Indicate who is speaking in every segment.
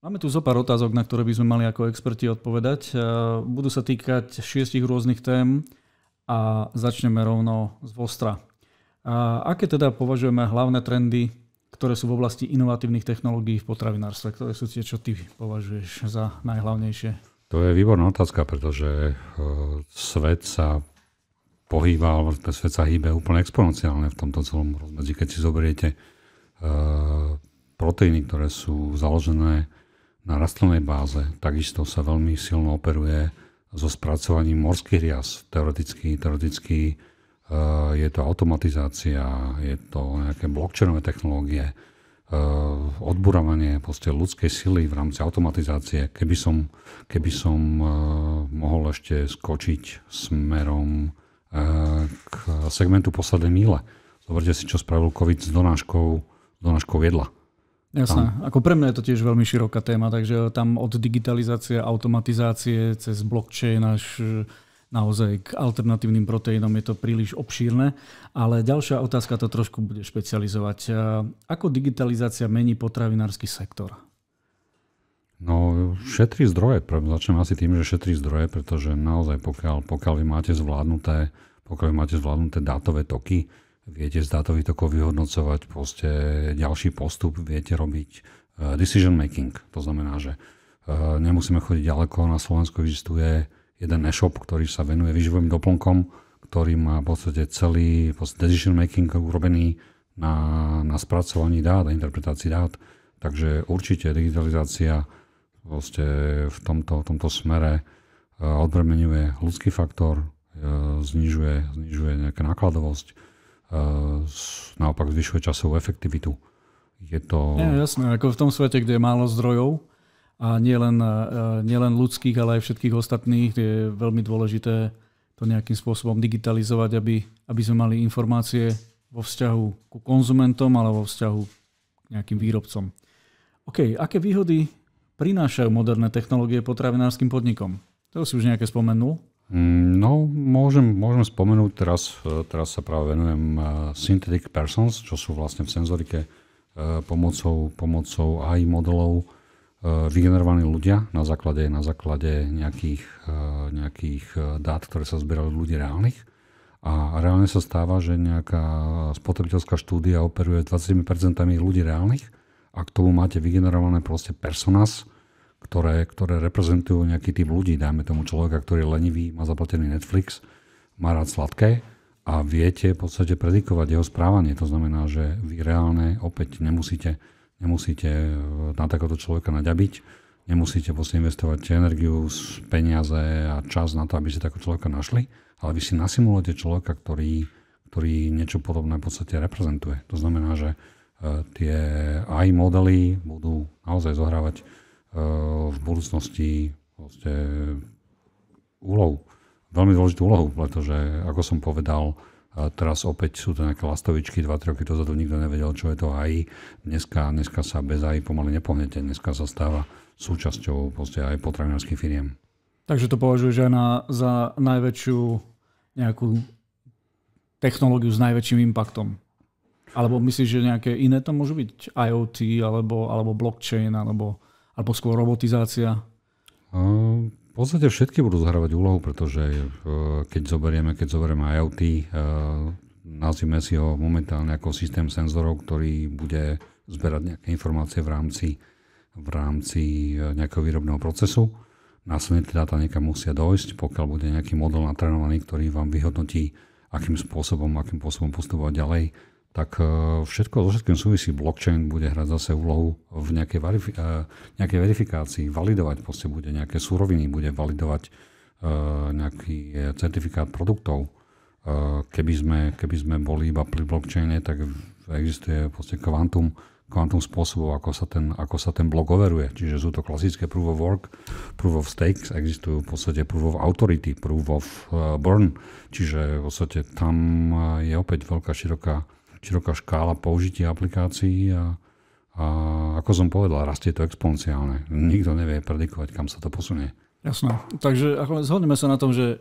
Speaker 1: Máme tu zo pár otázok, na ktoré by sme mali ako experti odpovedať. Budú sa týkať 6 rôznych tém a začneme rovno z ostra. Aké teda považujeme hlavné trendy, ktoré sú v oblasti inovatívnych technológií v potravinárstve? Ktoré sú tie, čo ty považuješ za najhlavnejšie?
Speaker 2: To je výborná otázka, pretože svet sa hýbe úplne exponenciálne v tomto celom rozmedzi. Keď si zoberiete proteíny, ktoré sú založené na rastlinnej báze, takisto sa veľmi silno operuje so spracovaním morských rias. Teoreticky je to automatizácia, je to nejaké blockchainové technológie, odburávanie ľudskej sily v rámci automatizácie. Keby som mohol ešte skočiť smerom k segmentu poslednej míle. Zoberte si, čo spravil COVID s donáškou jedla.
Speaker 1: Jasné. Ako pre mňa je to tiež veľmi široká téma, takže tam od digitalizácie, automatizácie cez blockchain až naozaj k alternatívnym proteínom je to príliš obšírne. Ale ďalšia otázka to trošku bude špecializovať. Ako digitalizácia mení potravinársky sektor?
Speaker 2: No, šetrí zdroje. Začnem asi tým, že šetrí zdroje, pretože naozaj pokiaľ vy máte zvládnuté dátové toky, viete z dátových tokov vyhodnocovať ďalší postup, viete robiť decision making. To znamená, že nemusíme chodiť ďaleko. Na Slovensku existuje jeden e-shop, ktorý sa venuje výživovým doplnkom, ktorý má v podstate celý decision making urobený na spracovaní dát a interpretácii dát. Takže určite digitalizácia v tomto smere odbremeňuje ľudský faktor, znižuje nejaká nákladovosť, naopak zvyšuje časovú efektivitu. Je to...
Speaker 1: Jasné, ako v tom svete, kde je málo zdrojov a nielen ľudských, ale aj všetkých ostatných, je veľmi dôležité to nejakým spôsobom digitalizovať, aby sme mali informácie vo vzťahu ku konzumentom alebo vo vzťahu k nejakým výrobcom. OK, aké výhody prinášajú moderné technológie potravinárskym podnikom? To si už nejaké spomenul.
Speaker 2: No, môžem spomenúť, teraz sa práve venujem synthetic persons, čo sú vlastne v senzorike pomocou AI modelov vygenerovaní ľudia na základe nejakých dát, ktoré sa zbierali od ľudí reálnych. A reálne sa stáva, že nejaká spotrebiteľská štúdia operuje 20% ľudí reálnych a k tomu máte vygenerované personas, ktoré reprezentujú nejaký typ ľudí, dajme tomu človeka, ktorý je lenivý, má zaplatený Netflix, má rád sladké a viete v podstate predikovať jeho správanie. To znamená, že vy reálne opäť nemusíte na takéhoto človeka naďabiť, nemusíte investovať energiu, peniaze a čas na to, aby ste takého človeka našli, ale vy si nasimulujete človeka, ktorý niečo podobné v podstate reprezentuje. To znamená, že tie AI modely budú naozaj zohrávať v budúcnosti úlohu. Veľmi dôležitú úlohu, pretože, ako som povedal, teraz opäť sú to nejaké lastovičky, 2-3 roky dozadu nikto nevedel, čo je to AI. Dneska sa bez AI pomaly nepohnete. Dneska sa stáva súčasťou aj potravinárskych firiem.
Speaker 1: Takže to považuješ aj za najväčšiu nejakú technológiu s najväčším impaktom? Alebo myslíš, že nejaké iné to môžu byť? IoT, alebo blockchain, alebo skôr robotizácia?
Speaker 2: V podstate všetky budú zohrávať úlohu, pretože keď zoberieme IoT, nazvime si ho momentálne ako systém senzorov, ktorý bude zberať nejaké informácie v rámci nejakého výrobného procesu. Následne tie dáta niekam musia dojsť, pokiaľ bude nejaký model natrénovaný, ktorý vám vyhodnotí, akým spôsobom postupovať ďalej, tak so všetkým súvisí. Blockchain bude hrať zase úlohu v nejakej verifikácii, validovať, bude nejaké suroviny, bude validovať nejaký certifikát produktov. Keby sme boli iba pri blockchaine, tak existuje kvantum spôsobov, ako sa ten blok overuje. Čiže sú to klasické proof of work, proof of stakes, existujú v podstate proof of authority, proof of burn. Čiže v podstate tam je opäť veľká široká škála použitia aplikácií a ako som povedal, rastie to exponenciálne. Nikto nevie predikovať, kam sa to posunie.
Speaker 1: Jasné. Takže zhodneme sa na tom, že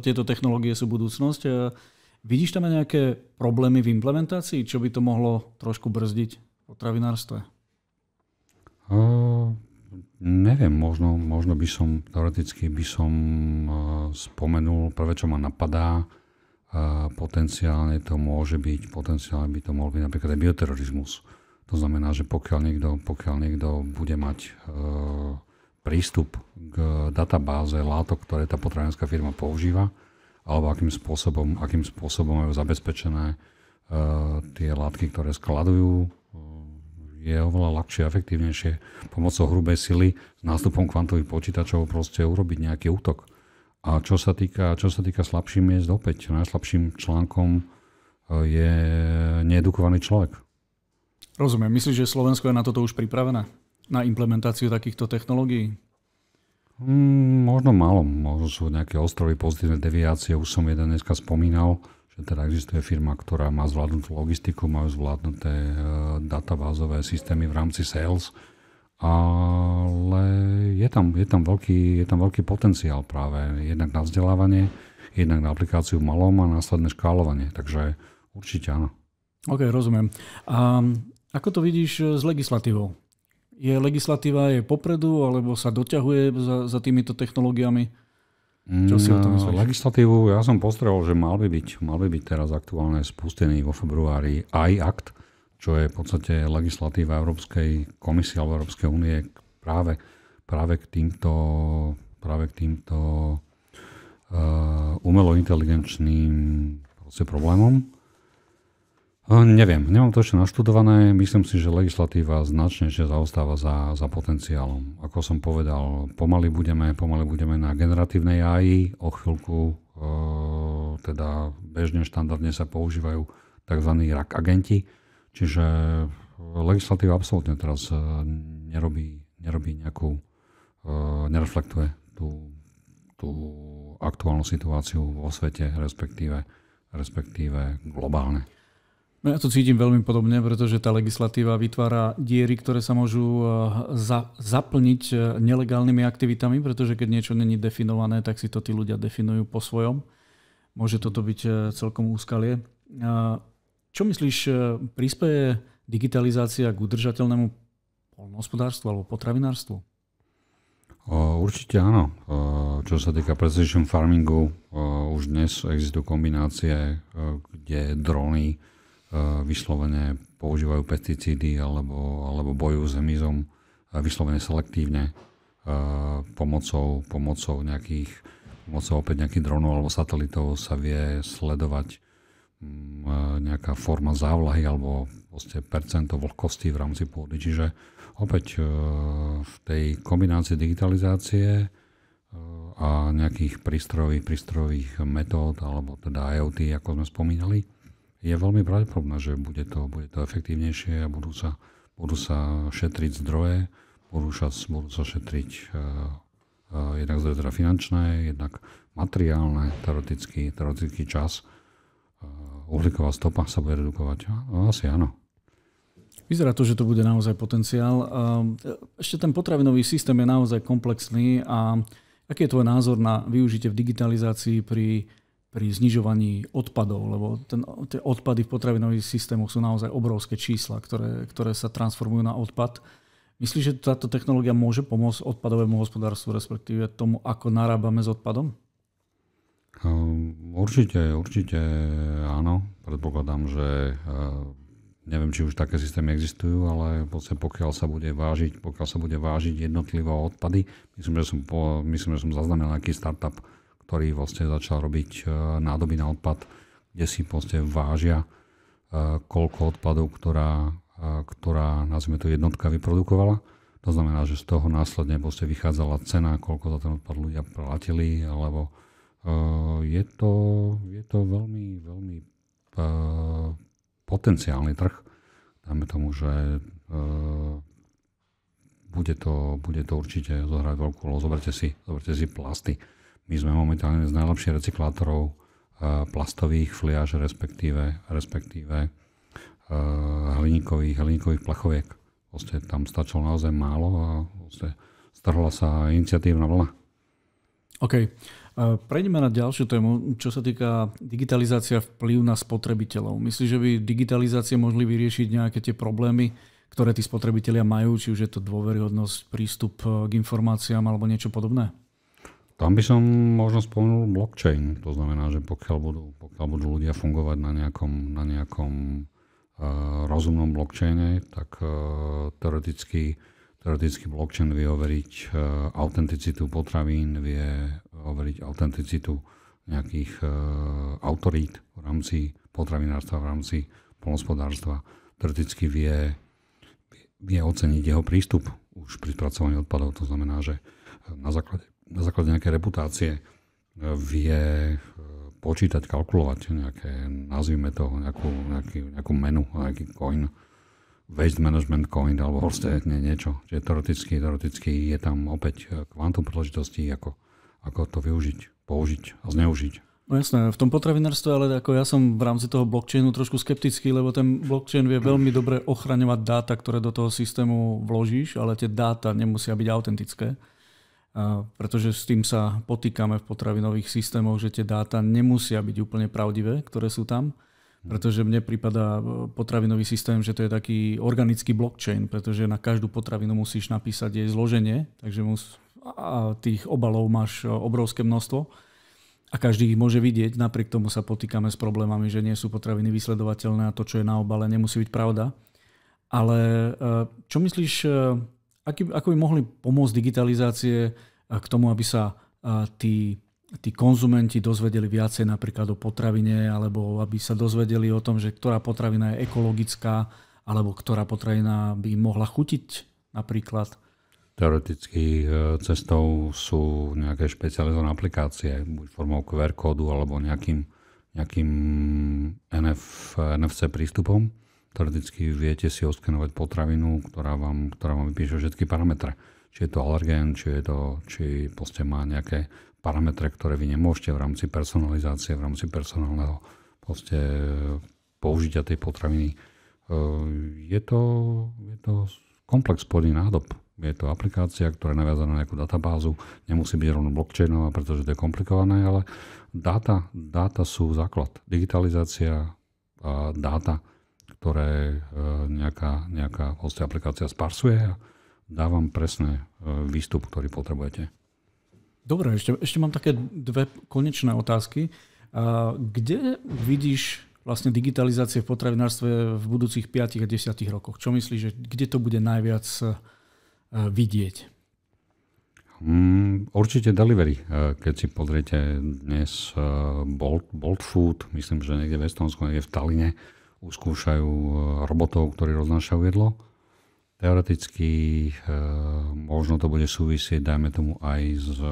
Speaker 1: tieto technológie sú budúcnosť. Vidíš tam nejaké problémy v implementácii? Čo by to mohlo trošku brzdiť v potravinárstve?
Speaker 2: Neviem, možno by som, teoreticky by som spomenul, prvé, čo ma napadá, potenciálne by to mohol byť napríklad aj bioterorizmus. To znamená, že pokiaľ niekto bude mať prístup k databáze látok, ktoré tá potravinárska firma používa, alebo akým spôsobom majú zabezpečené tie látky, ktoré skladujú, je oveľa ľahšie a efektívnejšie pomocou hrubej sily s nástupom kvantových počítačov proste urobiť nejaký útok. A čo sa týka slabších miest, opäť najslabším článkom je needukovaný človek.
Speaker 1: Rozumiem. Myslíš, že Slovensko je na toto už pripravené? Na implementáciu takýchto technológií?
Speaker 2: Možno málo. Možno sú nejaké ostrovy pozitívne deviácie. Už som jeden dneska spomínal, že teda existuje firma, ktorá má zvládnutú logistiku, majú zvládnuté databázové systémy v rámci sales, ale je tam veľký potenciál práve jednak na vzdelávanie, jednak na aplikáciu v malom a následné škálovanie. Takže určite áno.
Speaker 1: OK, rozumiem. A ako to vidíš s legislatívou? Je legislatíva popredu, alebo sa doťahuje za týmito technológiami? Čo si o tom myslíš?
Speaker 2: Legislatívu ja som postrehol, že mal by byť teraz aktuálne spustený vo februári iAct, čo je v podstate legislatíva Európskej komisie alebo Európskej únie práve k týmto umelointeligenčným problémom. Nemám to ešte naštudované. Myslím si, že legislatíva značne ešte zaostáva za potenciálom. Ako som povedal, pomaly budeme na generatívnej AI. O chvíľku teda bežne štandardne sa používajú tzv. RAG agenti. Čiže legislatíva absolútne teraz nereflektuje tú aktuálnu situáciu vo svete, respektíve globálne.
Speaker 1: Ja to cítim veľmi podobne, pretože tá legislatíva vytvára diery, ktoré sa môžu zaplniť nelegálnymi aktivitami, pretože keď niečo není definované, tak si to tí ľudia definujú po svojom. Môže toto byť celkom úskalie. Čo myslíš, prispeje digitalizácia k udržateľnému poľnohospodárstvu alebo potravinárstvu?
Speaker 2: Určite áno. Čo sa týka precision farmingu, už dnes existujú kombinácie, kde dróny vyslovene používajú pesticídy alebo bojujú s hmyzom vyslovene selektívne pomocou opäť nejakých dronov alebo satelitov sa vie sledovať nejaká forma závlahy alebo percento vlhkosti v rámci pôdy. Čiže opäť v tej kombinácii digitalizácie a nejakých prístrojových metód alebo teda IoT, ako sme spomínali, je veľmi pravdepodobné, že bude to efektívnejšie a budú sa šetriť zdroje, budú sa šetriť jednak zdroje teda finančné, jednak materiálne, teoretický čas. Uhlíková stopa sa bude redukovať. Asi áno.
Speaker 1: Vyzerá to, že to bude naozaj potenciál. Ešte ten potravinový systém je naozaj komplexný a aký je tvoj názor na využitie v digitalizácii pri znižovaní odpadov, lebo tie odpady v potravinových systémoch sú naozaj obrovské čísla, ktoré sa transformujú na odpad. Myslíš, že táto technológia môže pomôcť odpadovému hospodárstvu, respektíve tomu, ako narábame s odpadom?
Speaker 2: Určite áno. Predpokladám, že neviem, či už také systémy existujú, ale pokiaľ sa bude vážiť jednotlivo odpady, myslím, že som zaznamenal nejaký startup, ktorý začal robiť nádoby na odpad, kde si vážia, koľko odpadov, ktorá nazvime to jednotka vyprodukovala. To znamená, že z toho následne vychádzala cena, koľko za ten odpad ľudia platili, alebo je to veľmi, veľmi potenciálny trh. Dáme tomu, že bude to určite zohrať veľkú úlohu. Zoberte si plasty. My sme momentálne z najlepších recyklátorov plastových fliaž, respektíve hliníkových plachoviek. Tam stačilo naozaj málo a strhla sa iniciatívna vlna. OK.
Speaker 1: Prejdeme na ďalšiu tému, čo sa týka digitalizácia vplyv na spotrebiteľov. Myslíš, že by digitalizácie mohli vyriešiť nejaké tie problémy, ktoré tí spotrebitelia majú, či už je to dôveryhodnosť, prístup k informáciám alebo niečo podobné?
Speaker 2: Tam by som možno spomenul blockchain. To znamená, že pokiaľ budú ľudia fungovať na nejakom rozumnom blockchaine, tak teoreticky blockchain vie overiť autenticitu potravín, vie overiť autenticitu nejakých autorít v rámci potravinárstva, v rámci poľnohospodárstva. Teoreticky vie oceniť jeho prístup už pri spracovaní odpadov. To znamená, že na základe nejakej reputácie vie počítať, kalkulovať nejaké, nazvime to, nejakú menu, nejaký coin, waste management coin, alebo proste niečo. Čiže teoreticky je tam opäť kvantum príležitostí, ako to využiť, použiť a zneužiť.
Speaker 1: No jasné, v tom potravinárstve, ale ako ja som v rámci toho blockchainu trošku skeptický, lebo ten blockchain vie veľmi dobre ochraňovať dáta, ktoré do toho systému vložíš, ale tie dáta nemusia byť autentické. Pretože s tým sa potýkame v potravinových systémoch, že tie dáta nemusia byť úplne pravdivé, ktoré sú tam. Pretože mne prípada potravinový systém, že to je taký organický blockchain, pretože na každú potravinu musíš napísať jej zloženie, takže tých obalov máš obrovské množstvo a každý ich môže vidieť. Napriek tomu sa potýkame s problémami, že nie sú potraviny vysledovateľné a to, čo je na obale, nemusí byť pravda. Ale čo myslíš, ako by mohli pomôcť digitalizácie k tomu, aby sa tí konzumenti dozvedeli viacej napríklad o potravine, alebo aby sa dozvedeli o tom, že ktorá potravina je ekologická, alebo ktorá potravina by mohla chutiť napríklad?
Speaker 2: Teoreticky cestou sú nejaké špecializované aplikácie, buď formou QR kódu, alebo nejakým NFC prístupom. Teoreticky viete si oskenovať potravinu, ktorá vám vypíše všetky parametre. Či je to alergén, či proste má nejaké parametre, ktoré vy nemôžete v rámci personalizácie, v rámci personálneho použitia tej potraviny. Je to komplex spojený nádob. Je to aplikácia, ktorá je naviazaná na nejakú databázu. Nemusí byť rovno blockchainová, pretože to je komplikované, ale dáta sú základ. Digitalizácia a dáta, ktoré nejaká aplikácia sparsuje a dá vám presne výstup, ktorý potrebujete.
Speaker 1: Dobre, ešte mám také dve konečné otázky. Kde vidíš vlastne digitalizácie v potravinárstve v budúcich 5 a 10 rokoch? Čo myslíš, že kde to bude najviac vidieť?
Speaker 2: Určite delivery. Keď si pozriete dnes Bolt Food, myslím, že niekde v Estonsku, niekde v Talline, uskúšajú robotov, ktorí roznášajú jedlo. Teoreticky možno to bude súvisieť, dajme tomu, aj s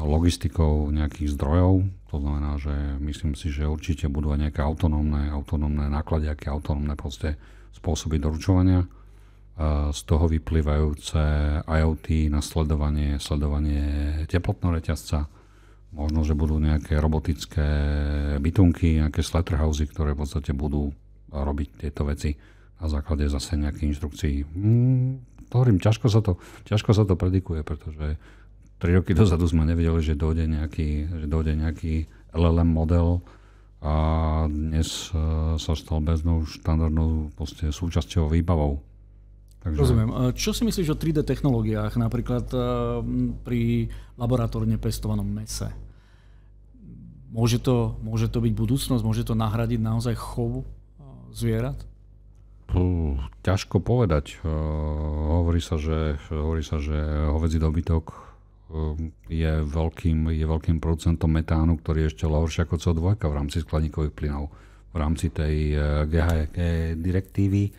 Speaker 2: logistikou nejakých zdrojov. To znamená, že myslím si, že určite budú aj nejaké autonómne nákladiaky, autonómne proste spôsoby doručovania. Z toho vyplývajúce IoT na sledovanie teplotného reťazca. Možno, že budú nejaké robotické bytunky, nejaké slaughterhousey, ktoré v podstate budú robiť tieto veci na základe zase nejakých inštrukcií. Hovorím, ťažko sa to predikuje, pretože 3 roky dozadu sme nevedeli, že dojde nejaký LLM model a dnes sa stal bežnou štandardnou súčasťou výbavou. Takže...
Speaker 1: Rozumiem. Čo si myslíš o 3D technológiách, napríklad pri laboratórne pestovanom mäse? Môže to byť budúcnosť? Môže to nahradiť naozaj chov zvierat?
Speaker 2: Ťažko povedať. Hovorí sa, že hovädzí dobytok je veľkým producentom metánu, ktorý je ešte horší ako CO2 v rámci skleníkových plynov. V rámci tej GHG direktívy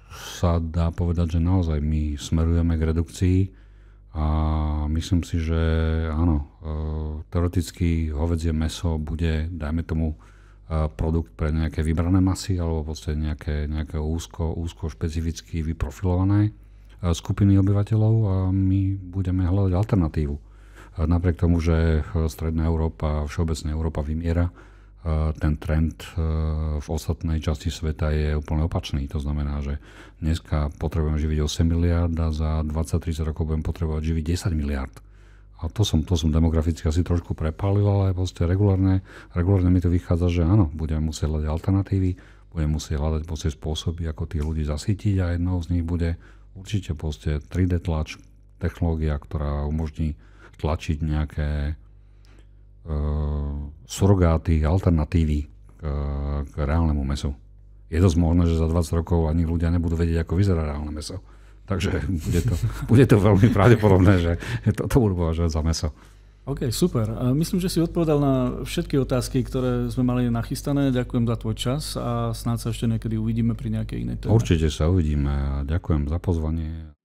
Speaker 2: sa dá povedať, že naozaj my smerujeme k redukcii a myslím si, že áno, teoreticky hovädzie mäso bude, dajme tomu, produkt pre nejaké vybrané masy alebo nejaké úzko špecificky vyprofilované skupiny obyvateľov a my budeme hľadať alternatívu. Napriek tomu, že stredná Európa, všeobecná Európa vymiera, ten trend v ostatnej časti sveta je úplne opačný. To znamená, že dneska potrebujeme živiť 8 miliárd a za 20-30 rokov budeme potrebovať živiť 10 miliárd. A to som demograficky asi trošku prepálil, ale regulárne mi to vychádza, že áno, budeme musieť hľadať alternatívy, budeme musieť hľadať spôsoby, ako tých ľudí zasítiť a jednou z nich bude určite 3D tlač, technológia, ktorá umožní tlačiť nejaké surogáty, alternatívy k reálnemu mesu. Je dosť možné, že za 20 rokov ani ľudia nebudú vedieť, ako vyzerá reálne meso. Takže bude to veľmi pravdepodobné, že to budú považovať za meso.
Speaker 1: OK, super. Myslím, že si odpovedal na všetky otázky, ktoré sme mali nachystané. Ďakujem za tvoj čas a snáď sa ešte niekedy uvidíme pri nejakej inej téme.
Speaker 2: Určite sa uvidíme a ďakujem za pozvanie.